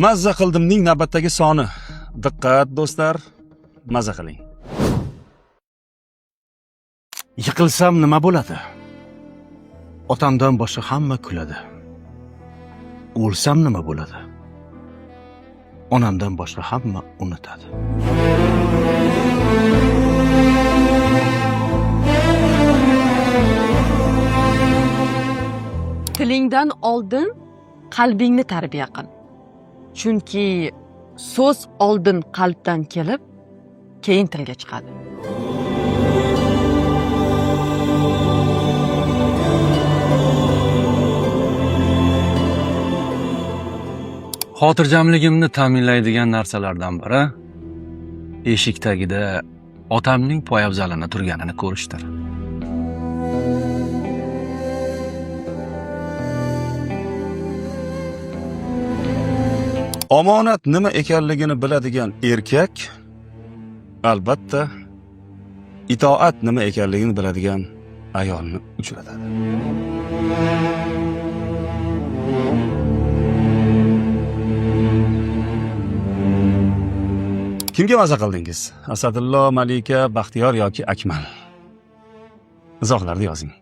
Mazza qildimning navbatdagi soni. Diqqat do'stlar, mazza qiling. Yiqilsam nima bo'ladi? Otamdan boshqa hamma kuladi. O'lsam nima bo'ladi? Onamdan boshqa hamma unutadi. Tilingdan oldin qalbingni tarbiya qil. Chunki so'z oldin qalbdan kelib, keyin tilga chiqadi. Xotirjamligimni ta'minlaydigan narsalardan biri eshik tagida otamning poyabzalini turganini ko'rishdir. Omonat nima ekanligini biladigan erkak albatta itoat nima ekanligini biladigan ayolni uchratadi. Kimga mazza qildingiz? Asadullo, Malika, Baxtiyor yoki Akmal? Izohlarda yozing.